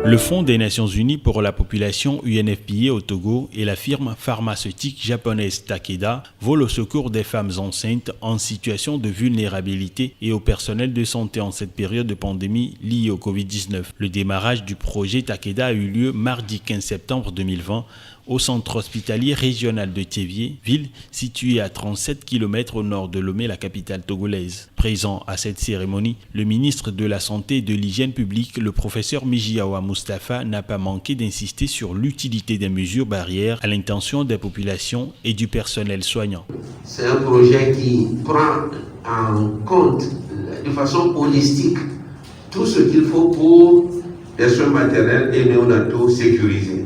Le Fonds des Nations Unies pour la population UNFPA au Togo et la firme pharmaceutique japonaise Takeda volent au secours des femmes enceintes en situation de vulnérabilité et au personnel de santé en cette période de pandémie liée au Covid-19. Le démarrage du projet Takeda a eu lieu mardi 15 septembre 2020 au centre hospitalier régional de Thévié, ville située à 37 km au nord de Lomé, la capitale togolaise. Présent à cette cérémonie, le ministre de la Santé et de l'Hygiène publique, le professeur Mijiawa Mustapha, n'a pas manqué d'insister sur l'utilité des mesures barrières à l'intention des populations et du personnel soignant. C'est un projet qui prend en compte de façon holistique tout ce qu'il faut pour les soins maternels et néonataux sécurisés.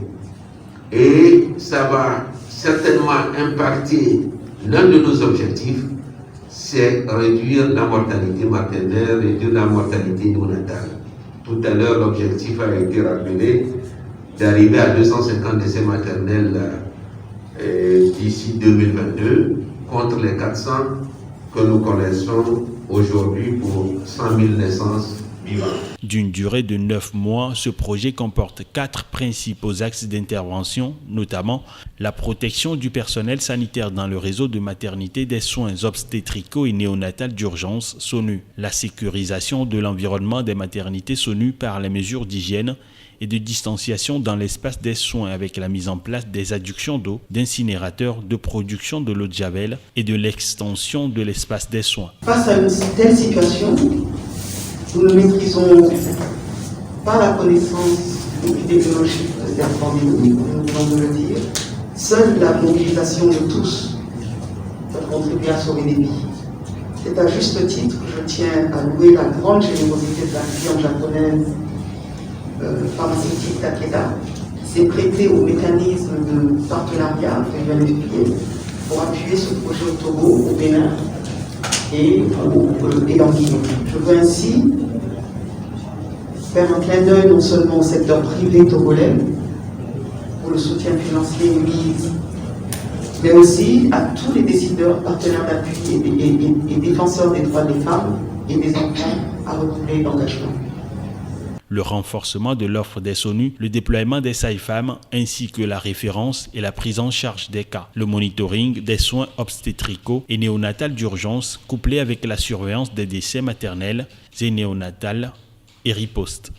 Et ça va certainement impacter l'un de nos objectifs, c'est réduire la mortalité maternelle, réduire la mortalité néonatale. Tout à l'heure, l'objectif a été rappelé d'arriver à 250 décès maternels d'ici 2022 contre les 400 que nous connaissons aujourd'hui pour 100 000 naissances vivantes. D'une durée de 9 mois, ce projet comporte 4 principaux axes d'intervention, notamment la protection du personnel sanitaire dans le réseau de maternité des soins obstétricaux et néonatales d'urgence SONU, la sécurisation de l'environnement des maternités SONU par les mesures d'hygiène et de distanciation dans l'espace des soins avec la mise en place des adductions d'eau, d'incinérateurs, de production de l'eau de javel et de l'extension de l'espace des soins. Face à une telle situation, nous ne maîtrisons pas la connaissance épidémiologique de cette pandémie, nous venons de le dire. Seule la mobilisation de tous peut contribuer à sauver des vies. C'est à juste titre que je tiens à louer la grande générosité de la firme japonaise pharmaceutique Takeda, qui s'est prêtée au mécanisme de partenariat avec l'UNFPA pour appuyer ce projet au Togo, au Bénin et en Guinée. Je veux ainsi faire un clin d'œil non seulement au secteur privé togolais pour le soutien financier et mise, mais aussi à tous les décideurs, partenaires d'appui et défenseurs des droits des femmes et des enfants à redoubler d'engagement. Le renforcement de l'offre des SONU, le déploiement des sages-femmes ainsi que la référence et la prise en charge des cas, le monitoring des soins obstétricaux et néonatales d'urgence couplé avec la surveillance des décès maternels et néonatales et riposte.